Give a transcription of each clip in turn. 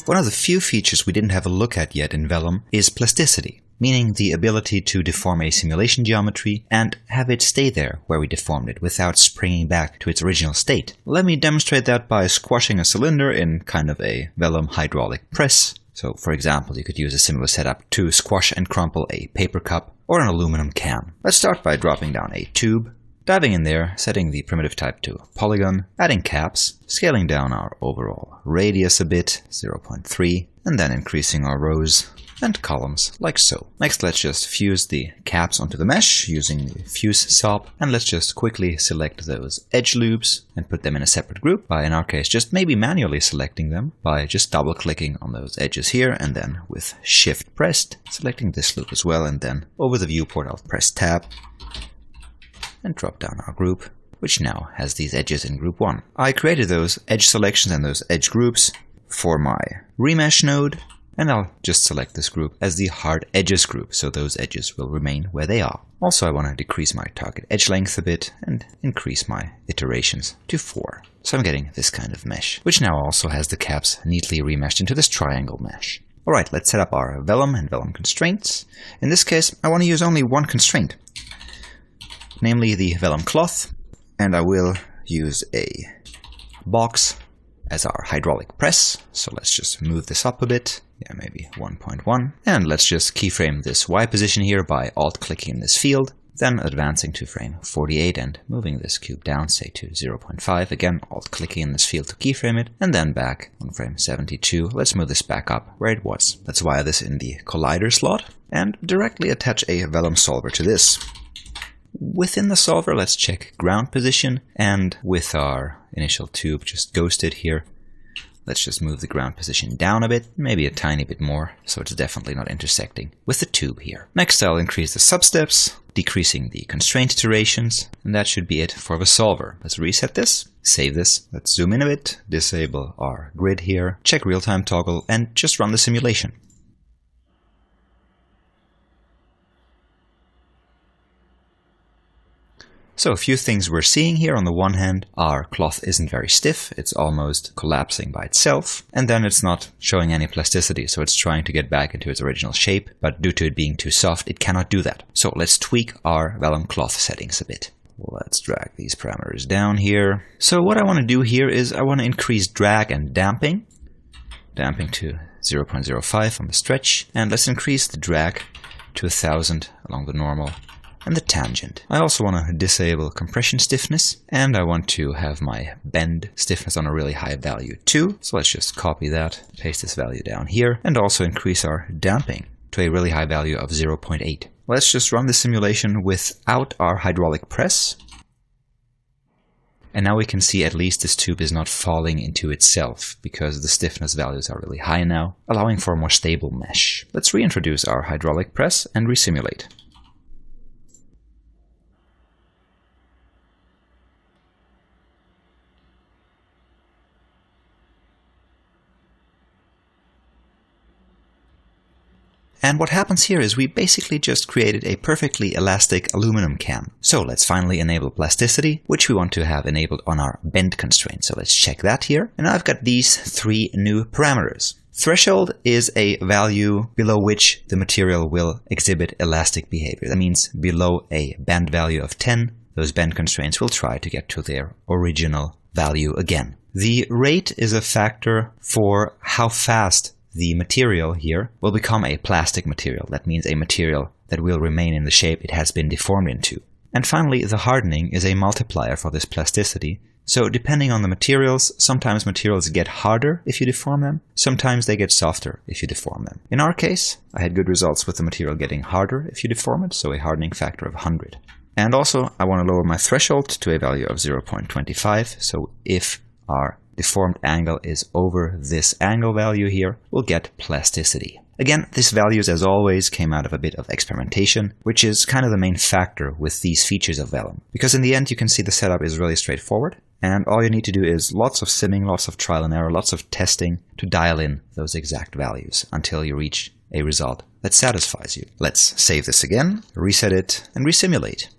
One of the few features we didn't have a look at yet in Vellum is plasticity, meaning the ability to deform a simulation geometry and have it stay there where we deformed it without springing back to its original state. Let me demonstrate that by squashing a cylinder in kind of a Vellum hydraulic press. So, for example, you could use a similar setup to squash and crumple a paper cup or an aluminum can. Let's start by dropping down a tube, diving in there, setting the primitive type to polygon, adding caps, scaling down our overall radius a bit, 0.3, and then increasing our rows and columns like so. Next, let's just fuse the caps onto the mesh using the fuse swap, and let's just quickly select those edge loops and put them in a separate group by, in our case, just maybe manually selecting them by just double clicking on those edges here, and then with shift pressed, selecting this loop as well, and then over the viewport I'll press tab and drop down our group, which now has these edges in group 1. I created those edge selections and those edge groups for my remesh node, and I'll just select this group as the hard edges group, so those edges will remain where they are. Also, I want to decrease my target edge length a bit and increase my iterations to 4. So I'm getting this kind of mesh, which now also has the caps neatly remeshed into this triangle mesh. Alright, let's set up our Vellum and Vellum constraints. In this case, I want to use only one constraint, namely the Vellum cloth, and I will use a box as our hydraulic press. So let's just move this up a bit, maybe 1.1, and let's just keyframe this Y position here by alt-clicking in this field, then advancing to frame 48 and moving this cube down, say to 0.5, again alt-clicking in this field to keyframe it, and then back on frame 72. Let's move this back up where it was. Let's wire this in the collider slot and directly attach a Vellum solver to this. Within the solver, let's check ground position, and with our initial tube just ghosted here, let's just move the ground position down a bit, maybe a tiny bit more, so it's definitely not intersecting with the tube here. Next, I'll increase the substeps, decreasing the constraint iterations, and that should be it for the solver. Let's reset this, save this, let's zoom in a bit, disable our grid here, check real-time toggle, and just run the simulation. So a few things we're seeing here. On the one hand, our cloth isn't very stiff, it's almost collapsing by itself, and then it's not showing any plasticity, so it's trying to get back into its original shape, but due to it being too soft, it cannot do that. So let's tweak our Vellum cloth settings a bit. Let's drag these parameters down here. So what I want to do here is I want to increase drag and damping to 0.05 on the stretch, and let's increase the drag to 1000 along the normal and the tangent. I also want to disable compression stiffness, and I want to have my bend stiffness on a really high value too. So let's just copy that, paste this value down here, and also increase our damping to a really high value of 0.8. Let's just run the simulation without our hydraulic press. And now we can see at least this tube is not falling into itself, because the stiffness values are really high now, allowing for a more stable mesh. Let's reintroduce our hydraulic press and resimulate. And what happens here is we basically just created a perfectly elastic aluminum can. So let's finally enable plasticity, which we want to have enabled on our bend constraint. So let's check that here. And I've got these 3 new parameters. Threshold is a value below which the material will exhibit elastic behavior. That means below a bend value of 10, those bend constraints will try to get to their original value again. The rate is a factor for how fast the material here will become a plastic material. That means a material that will remain in the shape it has been deformed into. And finally, the hardening is a multiplier for this plasticity. So depending on the materials, sometimes materials get harder if you deform them, sometimes they get softer if you deform them. In our case, I had good results with the material getting harder if you deform it, so a hardening factor of 100. And also, I want to lower my threshold to a value of 0.25, so if our deformed angle is over this angle value here, we'll get plasticity. Again, these values, as always, came out of a bit of experimentation, which is kind of the main factor with these features of Vellum. Because in the end, you can see the setup is really straightforward, and all you need to do is lots of simming, lots of trial and error, lots of testing to dial in those exact values until you reach a result that satisfies you. Let's save this again, reset it, and resimulate.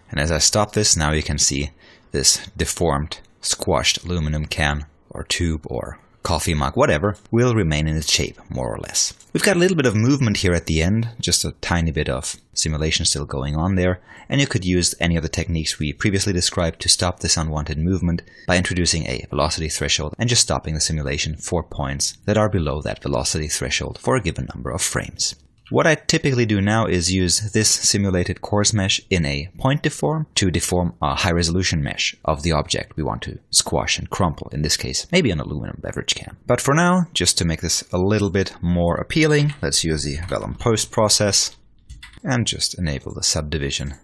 And as I stop this, now you can see this deformed, squashed aluminum can or tube or coffee mug, whatever, will remain in its shape, more or less. We've got a little bit of movement here at the end, just a tiny bit of simulation still going on there, and you could use any of the techniques we previously described to stop this unwanted movement by introducing a velocity threshold and just stopping the simulation for points that are below that velocity threshold for a given number of frames. What I typically do now is use this simulated coarse mesh in a point deform to deform a high resolution mesh of the object we want to squash and crumple, in this case maybe an aluminum beverage can. But for now, just to make this a little bit more appealing, let's use the vellum post process and just enable the subdivision,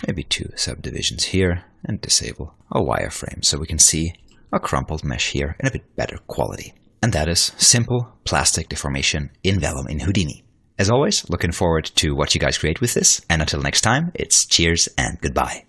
maybe 2 subdivisions here, and disable a wireframe so we can see a crumpled mesh here in a bit better quality. And that is simple plastic deformation in vellum in Houdini. As always, looking forward to what you guys create with this, and until next time, it's cheers and goodbye.